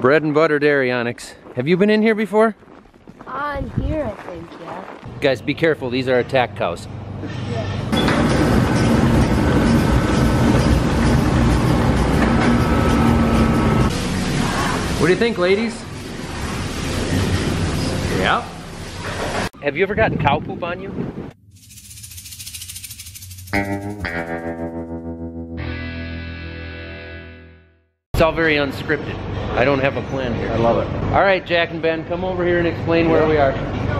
Bread and butter dairy, Onyx. Have you been in here before? On here, I think, yeah. Guys, be careful. These are attack cows. Yeah. What do you think, ladies? Yeah. Have you ever gotten cow poop on you? It's all very unscripted. I don't have a plan here. I love it. All right, Jack and Ben, come over here and explain where we are.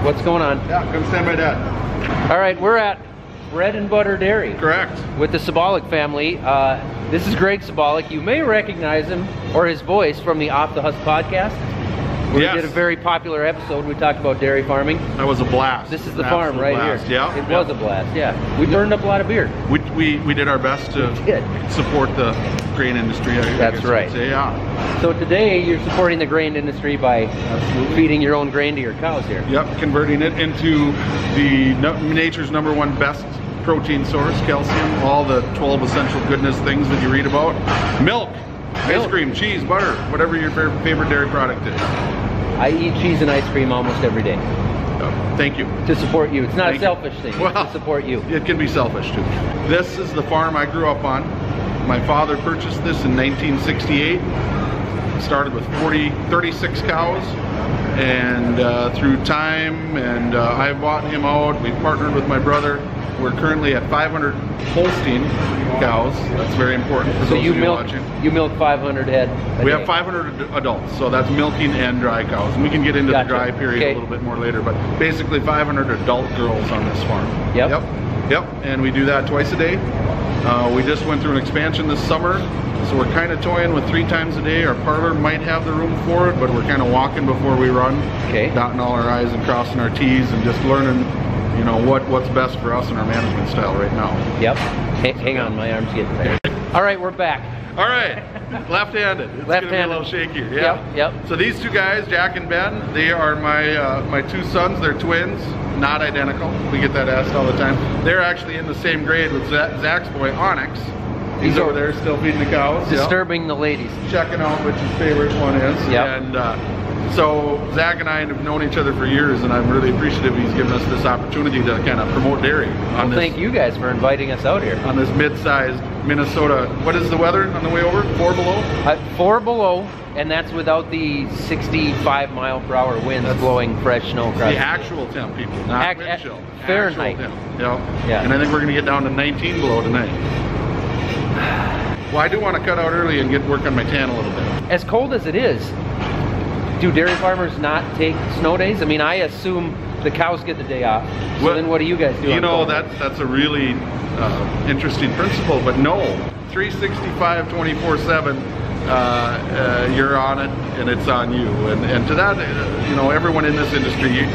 What's going on? Yeah, come stand by Dad. All right, we're at Bread and Butter Dairy. Correct. With the Sabolic family. This is Greg Sabolic. You may recognize him or his voice from the Off the Husk podcast. We did a very popular episode. We talked about dairy farming. That was a blast. This is the farm right blast. here. Yeah. It was a blast, yeah. We burned up a lot of beer. We did our best to support the grain industry. That's right. Say, yeah. So today you're supporting the grain industry by feeding your own grain to your cows here. Yep, converting it into the nature's #1 best protein source, calcium, all the 12 essential goodness things that you read about. Milk, ice cream, cheese, butter, whatever your favorite dairy product is. I eat cheese and ice cream almost every day. Thank you. To support you. It's not a selfish thing. Well, it's to support you. It can be selfish too. This is the farm I grew up on. My father purchased this in 1968. Started with 36 cows, and through time, and I bought him out. We partnered with my brother. We're currently at 500 Holstein cows. That's very important for those of you watching. You milk 500 head a We day. have 500 adults, so that's milking and dry cows. And we can get into the dry period a little bit more later, but basically 500 adult girls on this farm. Yep. And we do that twice a day. We just went through an expansion this summer, so we're kind of toying with 3 times a day. Our parlor might have the room for it, but we're kind of walking before we run, dotting all our I's and crossing our T's, and just learning, you know, what's best for us and our management style right now. Yep. Hang on, my arm's getting tired. All right, we're back. All right, left-handed. It's gonna be a little shakier. Yeah. Yep. So these two guys, Jack and Ben, they are my 2 sons. They're twins, not identical. We get that asked all the time. They're actually in the same grade with Zach's boy, Onyx. He's over there still feeding the cows. Disturbing the ladies. Checking out which his favorite one is. Yep. And so Zach and I have known each other for years, and I'm really appreciative he's given us this opportunity to kind of promote dairy. Well, thank you guys for inviting us out here. On this mid-sized Minnesota. What is the weather on the way over? 4 below? 4 below, and that's without the 65-mile-per-hour winds blowing fresh snow across. The actual temp, people, not wind chill. Fahrenheit. Yeah. And I think we're going to get down to 19 below tonight. Well, I do want to cut out early and get work on my tan a little bit. As cold as it is, do dairy farmers not take snow days? I mean, I assume the cows get the day off. So then what do you guys do? You know, that's a really interesting principle, but no. 365, 24/7, you're on it, and it's on you. And to that, you know, everyone in this industry,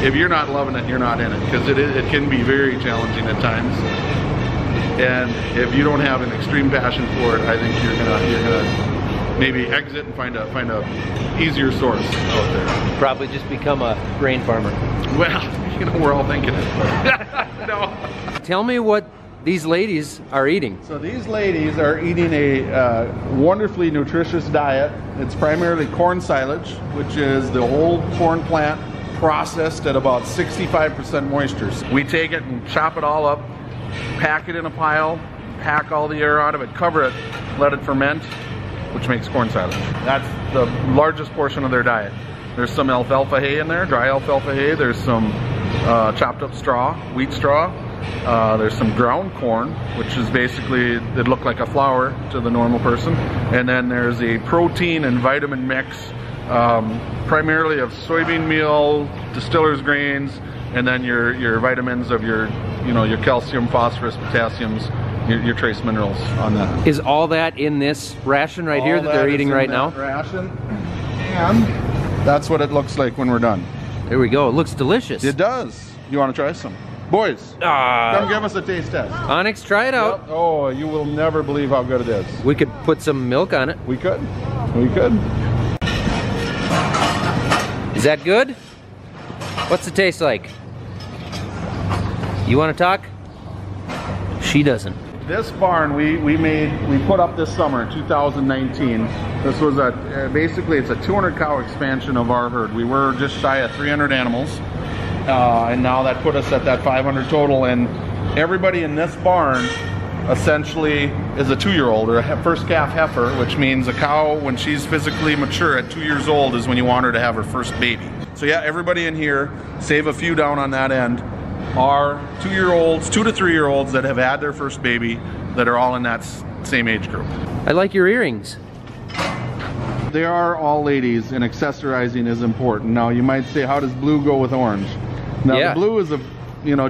if you're not loving it, you're not in it, because it can be very challenging at times. And if you don't have an extreme passion for it, I think you're gonna maybe exit and find a easier source out there. Probably just become a grain farmer. Well, you know, we're all thinking it. No. Tell me what these ladies are eating. So these ladies are eating a wonderfully nutritious diet. It's primarily corn silage, which is the whole corn plant processed at about 65% moisture. We take it and chop it all up, pack it in a pile, pack all the air out of it, cover it, let it ferment, which makes corn silage. That's the largest portion of their diet. There's some alfalfa hay in there, dry alfalfa hay. There's some chopped up straw, wheat straw. There's some ground corn, which is basically, it look like a flour to the normal person. And then there's a protein and vitamin mix, primarily of soybean meal, distiller's grains, and then your vitamins of your calcium, phosphorus, potassiums, your trace minerals on that. Is all that in this ration right here that they're eating right now? Ration, and that's what it looks like when we're done. There we go. It looks delicious. It does. You want to try some? Boys, come give us a taste test. Onyx, try it out. Yep. Oh, you will never believe how good it is. We could put some milk on it. We could. We could. Is that good? What's it taste like? You want to talk? She doesn't. This barn we put up this summer, 2019. This was basically it's a 200 cow expansion of our herd. We were just shy of 300 animals, and now that put us at that 500 total. And everybody in this barn essentially is a 2-year-old or a first calf heifer, which means a cow when she's physically mature at 2 years old is when you want her to have her first baby. So yeah, everybody in here, save a few down on that end, are 2-year-olds, 2 to 3-year-olds that have had their first baby, that are all in that same age group. I like your earrings. They are all ladies, and accessorizing is important. Now you might say, how does blue go with orange? Now the blue is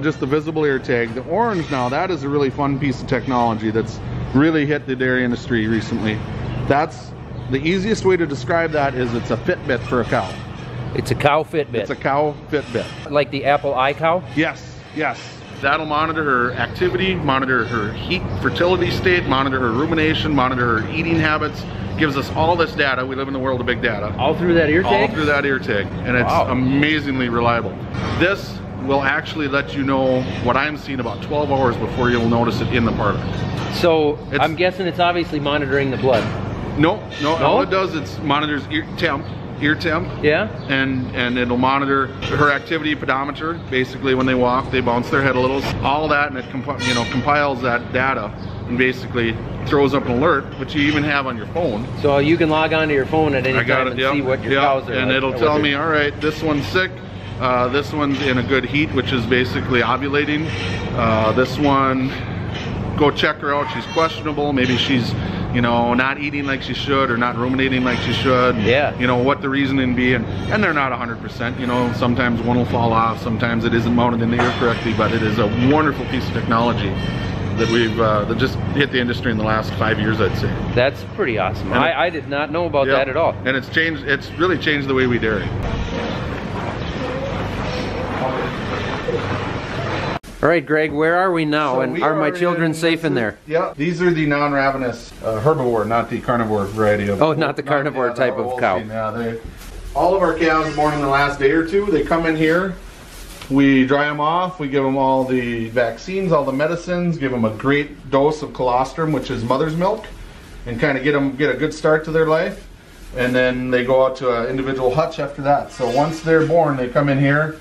just the visible ear tag. The orange now, that is a really fun piece of technology that's really hit the dairy industry recently. That's the easiest way to describe that is it's a Fitbit for a cow. It's a cow Fitbit. It's a cow Fitbit. Like the Apple iCow? Yes, yes. That'll monitor her activity, monitor her heat, fertility state, monitor her rumination, monitor her eating habits. Gives us all this data. We live in the world of big data. All through that ear tag? All through that ear tag. And it's amazingly reliable. This will actually let you know what I'm seeing about 12 hours before you'll notice it in the product. So I'm guessing it's obviously monitoring the blood. No, all it does, it monitors ear temp. Yeah. And it'll monitor her activity pedometer. Basically when they walk, they bounce their head a little. All that, and it compiles that data and basically throws up an alert, which you even have on your phone. So you can log onto your phone at any time and see what your cows are and it'll tell me, all right, this one's sick, this one's in a good heat, which is basically ovulating. This one, go check her out, she's questionable, maybe she's not eating like she should or not ruminating like she should. Yeah. What the reasoning be, and they're not 100%. Sometimes one will fall off, sometimes it isn't mounted in the ear correctly, but it is a wonderful piece of technology that we've that just hit the industry in the last 5 years, I'd say. That's pretty awesome. I did not know about that at all. And it's really changed the way we dairy. All right, Greg, where are we now? So and are my children safe in there? Yeah, these are the non-ravenous herbivore, not the carnivore variety of. Oh, not the carnivore type of cow. Yeah, all of our calves born in the last day or two, they come in here. We dry them off, we give them all the vaccines, all the medicines, give them a great dose of colostrum, which is mother's milk, and kind of get a good start to their life. And then they go out to an individual hutch after that. So once they're born, they come in here,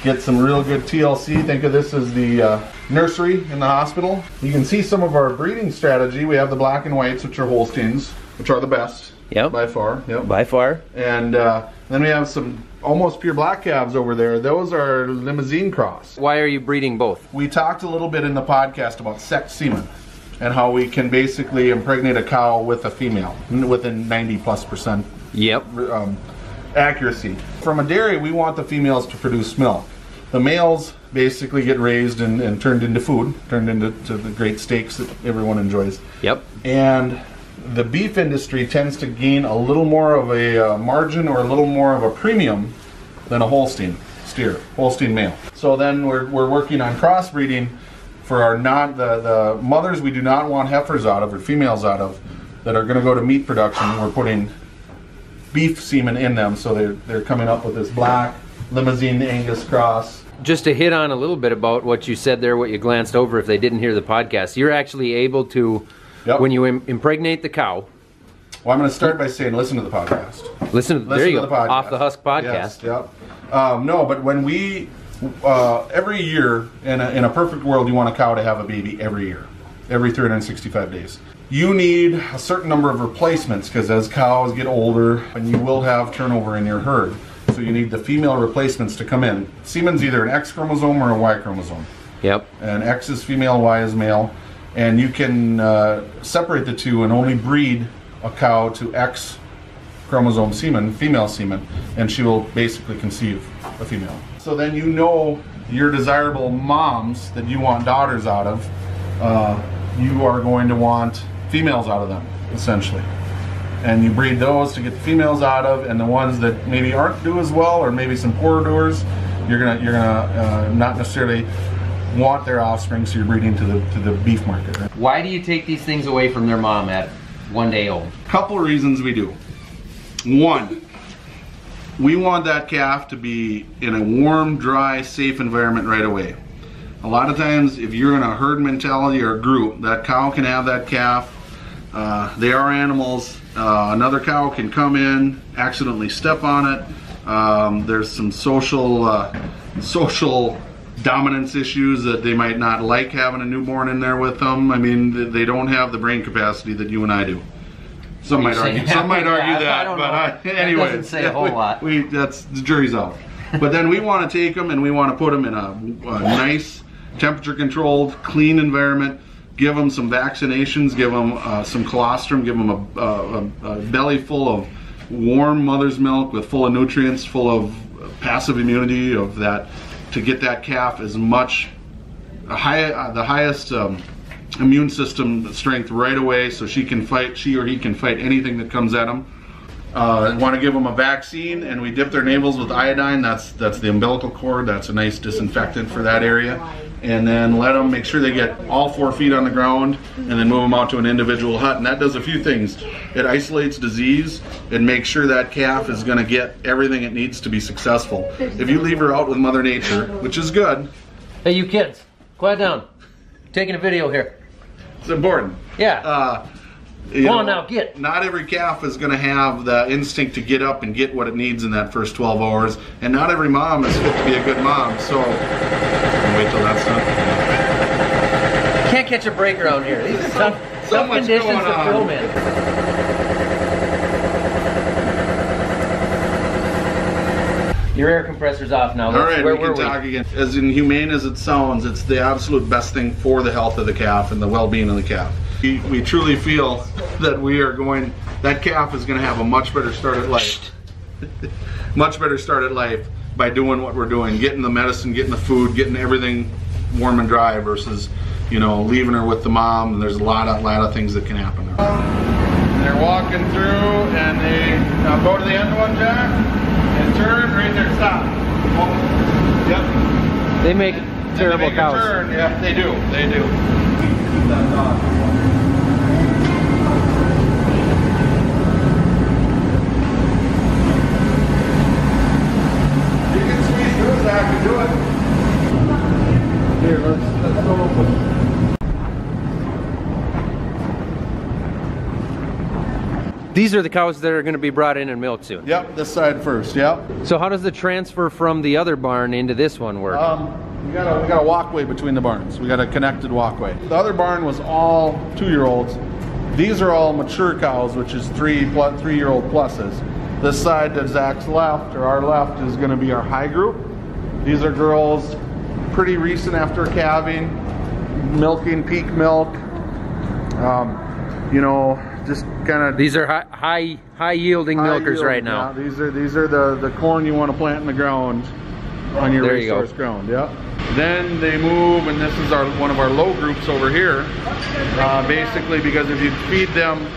get some real good TLC. Think of this as the nursery in the hospital. You can see some of our breeding strategy. We have the black and whites, which are Holsteins, which are the best. Yep. By far. Yep. By far. And then we have some almost pure black calves over there. Those are limousine cross. Why are you breeding both? We talked a little bit in the podcast about sexed semen and how we can basically impregnate a cow with a female within 90+% accuracy. From a dairy, we want the females to produce milk. The males basically get raised and turned into food, turned into the great steaks that everyone enjoys. Yep. And the beef industry tends to gain a little more of a margin or a little more of a premium than a Holstein steer, Holstein male. So then we're working on crossbreeding for our the mothers we do not want heifers out of or females out of that are going to go to meat production. We're putting beef semen in them, so they're coming up with this black limousine Angus cross. Just to hit on a little bit about what you said there, what you glanced over if they didn't hear the podcast, you're actually able to, when you impregnate the cow. Well, I'm going to start by saying listen to the podcast. Listen there you go, the Off the Husk podcast. Yes, yep. No, but when we, every year, in a perfect world, you want a cow to have a baby every year, every 365 days. You need a certain number of replacements because as cows get older, and you will have turnover in your herd. So you need the female replacements to come in. Semen's either an X chromosome or a Y chromosome. Yep. And X is female, Y is male. And you can separate the two and only breed a cow to X chromosome semen, female semen, and she will basically conceive a female. So then you know your desirable moms that you want daughters out of, you are going to want females out of them, essentially. And you breed those to get the females out of, and the ones that maybe aren't do as well, or maybe some poor doers, you're gonna not necessarily want their offspring, so you're breeding to the beef market. Right? Why do you take these things away from their mom at 1 day old? Couple reasons we do. One, we want that calf to be in a warm, dry, safe environment right away. A lot of times, if you're in a herd mentality or a group, that cow can have that calf. They are animals. Another cow can come in, accidentally step on it. There's some social dominance issues that they might not like having a newborn in there with them. I mean, they don't have the brain capacity that you and I do. Some might argue that, but anyway, that doesn't say a whole lot. That's the jury's out. But then we want to take them and we want to put them in a nice, temperature-controlled, clean environment. Give them some vaccinations. Give them some colostrum. Give them a belly full of warm mother's milk with full of nutrients, full of passive immunity of that, to get that calf as much the highest immune system strength right away, so she or he can fight anything that comes at them. Want to give them a vaccine, and we dip their navels with iodine. That's the umbilical cord. That's a nice disinfectant for that area. And then let them make sure they get all 4 feet on the ground, and then move them out to an individual hut. And that does a few things. It isolates disease and makes sure that calf is going to get everything it needs to be successful. If you leave her out with Mother Nature, which is good. Hey, you kids, quiet down. Taking a video here. It's important. Yeah. Come on now, get. Not every calf is going to have the instinct to get up and get what it needs in that first 12 hours, and not every mom is fit to be a good mom. So, wait till that's done. Can't catch a break around here. These are tough conditions to film in. Your air compressor's off now. All right, we can talk again. As inhumane as it sounds, it's the absolute best thing for the health of the calf and the well-being of the calf. We truly feel that that calf is going to have a much better start at life. Much better start at life by doing what we're doing, getting the medicine, getting the food, getting everything warm and dry versus, you know, leaving her with the mom. And there's a lot of things that can happen. They're walking through and they go to the end one, Jack, and turn right there, stop. Oh, yep. They make terrible cows. Turn. Yeah, they do. They do. Keep that dog. Do it. Here, let's go. These are the cows that are going to be brought in and milked soon. Yep, this side first. Yep. So how does the transfer from the other barn into this one work? We got a walkway between the barns. We got a connected walkway. The other barn was all 2-year-olds. These are all mature cows, which is 3-year-old pluses. This side to Zach's left, or our left, is going to be our high group. These are girls pretty recent after calving, milking, peak milk. You know, just kind of. These are high yielding milkers right now. Yeah, these are the corn you want to plant in the ground on your resource ground. Yep. Then they move, and this is one of our low groups over here. Basically, because if you feed them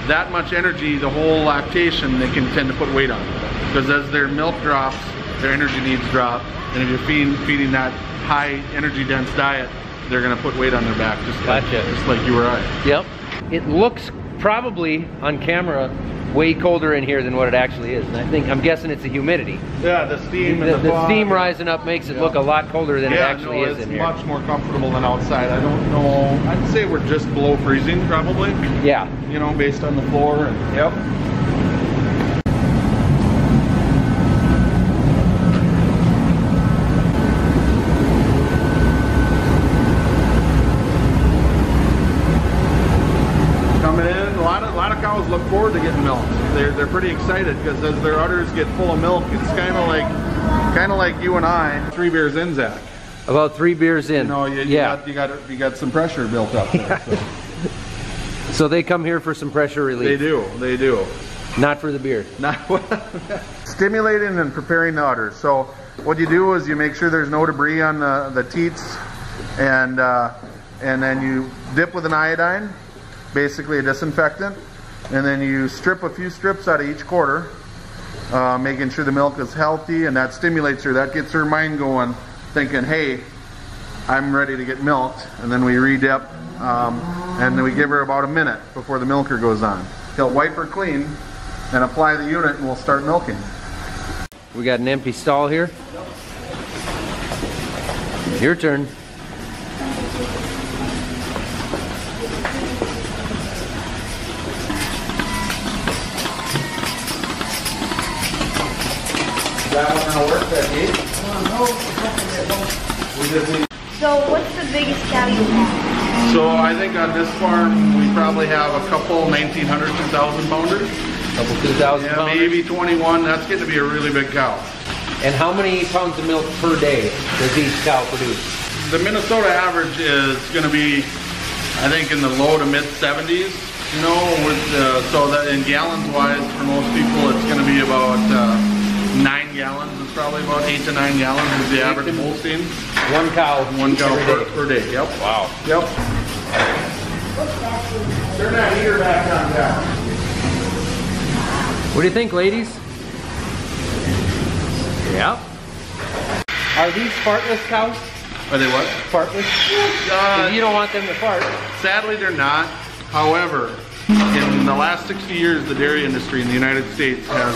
that much energy, the whole lactation, they can tend to put weight on. Because as their milk drops, their energy needs drop. And if you're feeding that high energy dense diet, they're going to put weight on their back, just like you or I. Yep. It looks probably on camera way colder in here than what it actually is. And I'm guessing it's the humidity. Yeah, the steam and the steam rising up makes it look a lot colder than it actually is in here. It's much more comfortable than outside. I don't know. I'd say we're just below freezing probably. Yeah. You know, based on the floor. Yep. Look forward to getting milk. They're pretty excited because as their udders get full of milk, it's kind of like you and I. 3 beers in, Zach. About 3 beers in. You know, you got some pressure built up there. So they come here for some pressure relief. They do. Not for the beer. Stimulating and preparing the udders. So what you do is you make sure there's no debris on the teats, and then you dip with an iodine, basically a disinfectant. And then you strip a few strips out of each quarter, making sure the milk is healthy, and that stimulates her. That gets her mind going, thinking, hey, I'm ready to get milked. And then we re-dip, and then we give her about a minute before the milker goes on. He'll wipe her clean and apply the unit, and we'll start milking. We got an empty stall here. Your turn. That one gonna work, that gate? So what's the biggest cow you have? So I think on this farm we probably have a couple 1,900, 2,000 pounders. Couple 2,000 Yeah, pounders? maybe 21. That's getting to be a really big cow. And how many pounds of milk per day does each cow produce? The Minnesota average is going to be, I think, in the low to mid 70s. You know, with so that in gallons wise, for most people, it's going to be about 9 gallons. It's probably about 8 to 9 gallons is the average Holstein. One cow Per day. Yep. Wow. Yep. Turn that heater back on down. What do you think, ladies? Yeah. Are these fartless cows? Are they what? Fartless? You don't want them to fart. Sadly, they're not. However, in the last 60 years, the dairy industry in the United States has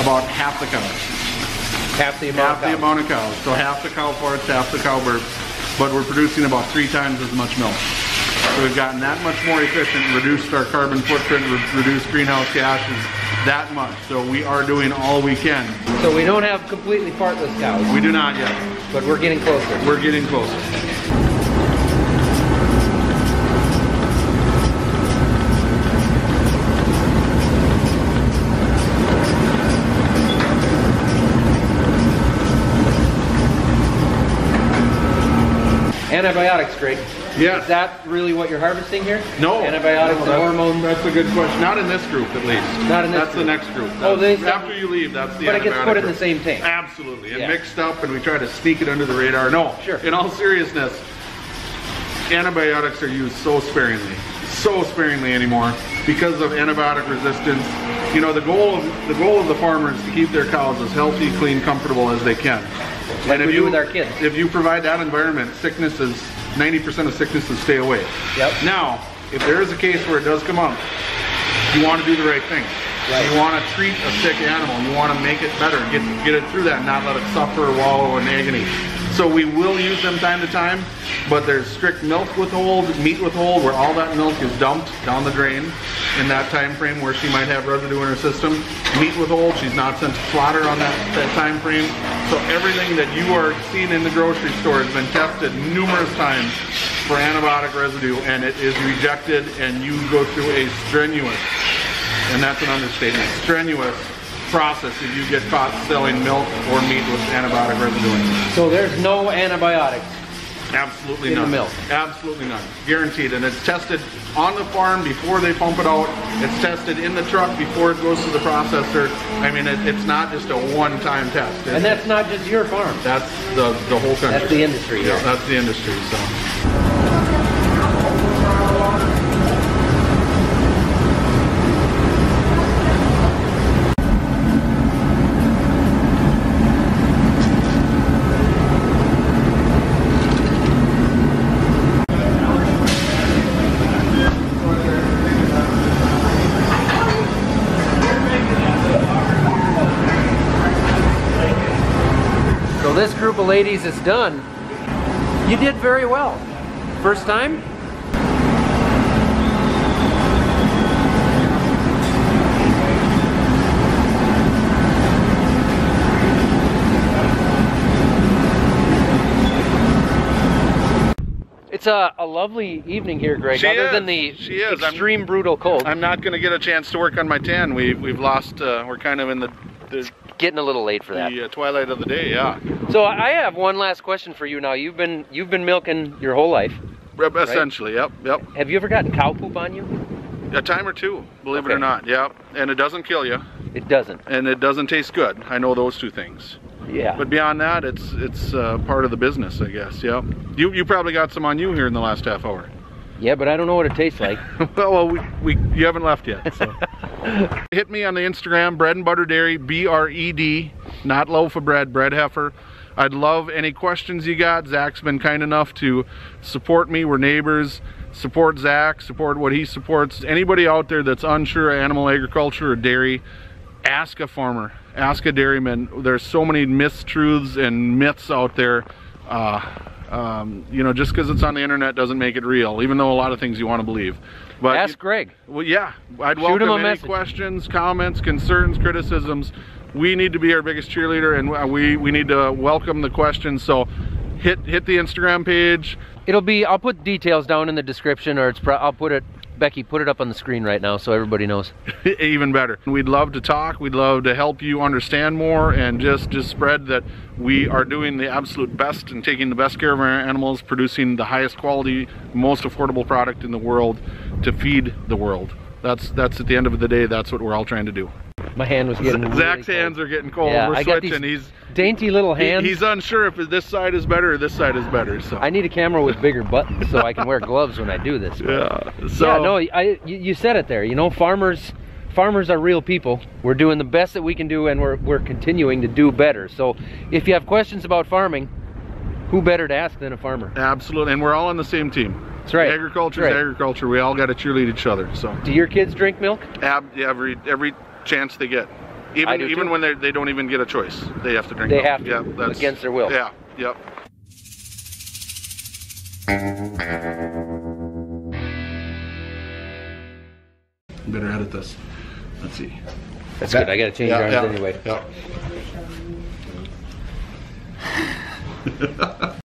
about half the cows. Half the amount of cows. So half the cow farts, half the cow burps, but we're producing about 3 times as much milk. So we've gotten that much more efficient, reduced our carbon footprint, reduced greenhouse gases that much. So we are doing all we can. So we don't have completely fartless cows. We do not yet. But we're getting closer. We're getting closer. Antibiotics, Greg. Yeah. Is that really what you're harvesting here? No. Antibiotics and hormones? That's a good question. Not in this group, at least. Not in this That's group. the next group. Oh, after you leave, that's the But it gets put in group. the same tank. Absolutely. And Yeah. mixed up, and we try to sneak it under the radar. No. Sure. In all seriousness, antibiotics are used so sparingly anymore because of antibiotic resistance. You know, the goal of the farmer is to keep their cows as healthy, clean, comfortable as they can. Like we do with our kids. If you provide that environment, 90% of sicknesses stay away. Yep. Now, if there is a case where it does come up, you want to do the right thing. Right. You want to treat a sick animal. You want to make it better, get it through that, and not let it suffer or wallow in agony. So we will use them time to time, but there's strict milk withhold, meat withhold, where all that milk is dumped down the drain in that time frame where she might have residue in her system. Meat withhold, she's not sent to slaughter on that time frame. So everything that you are seeing in the grocery store has been tested numerous times for antibiotic residue, and it is rejected, and you go through a strenuous, and that's an understatement, strenuous process if you get caught selling milk or meat with antibiotic residue in it. So there's no antibiotics Absolutely in none. the milk? Absolutely none. Guaranteed. And it's tested on the farm before they pump it out. It's tested in the truck before it goes to the processor. I mean, it's not just a one-time test. And that's not just your farm. That's the whole country. That's the industry. Yeah, that's the industry. So. This group of ladies is done. You did very well. First time? It's a lovely evening here, Greg. Other than the extreme brutal cold. I'm not going to get a chance to work on my tan. We've lost. We're kind of in the getting a little late for that. The twilight of the day, yeah. So I have one last question for you now. You've been milking your whole life. Essentially, right? Yep. Have you ever gotten cow poop on you? A time or two, believe it or not, yeah. And it doesn't kill you. It doesn't. And it doesn't taste good. I know those two things. Yeah. But beyond that, it's part of the business, I guess, yeah. You probably got some on you here in the last half hour. Yeah, but I don't know what it tastes like. well, you haven't left yet, so. Hit me on the Instagram, Bread and Butter Dairy, B-R-E-D, not loaf of bread, bread heifer. I'd love any questions you got. Zach's been kind enough to support me. We're neighbors. Support Zach, support what he supports. Anybody out there that's unsure of animal agriculture or dairy, ask a farmer, ask a dairyman. There's so many mistruths and myths out there. You know, just because it's on the internet doesn't make it real, even though a lot of things you want to believe. But ask Greg. Well, yeah, I'd Shoot him welcome a any message. questions, comments, concerns, criticisms. we need to be our biggest cheerleader, and we need to welcome the questions. So hit the Instagram page. It'll be, I'll put details down in the description, or I'll put it, Becky, put it up on the screen right now so everybody knows. Even better. We'd love to talk. We'd love to help you understand more, and just spread that we are doing the absolute best and taking the best care of our animals, producing the highest quality, most affordable product in the world to feed the world. That's at the end of the day, that's what we're all trying to do. My hand was getting really Zach's cold. hands are getting cold. Yeah, we're I got switching. these dainty little hands. He's unsure if this side is better or this side is better. So I need a camera with bigger buttons so I can wear gloves when I do this. Yeah. So yeah, no, you said it there. You know, farmers are real people. We're doing the best that we can do, and we're continuing to do better. So if you have questions about farming, who better to ask than a farmer? Absolutely, and we're all on the same team. That's right. Agriculture is agriculture. We all got to cheerlead each other. So. Do your kids drink milk? Every chance they get. Even when they don't even get a choice, they have to drink milk. They have to, yeah, that's, against their will. Yeah, yep. Better edit this. Let's see. That's good. I got to change arms anyway. Yeah.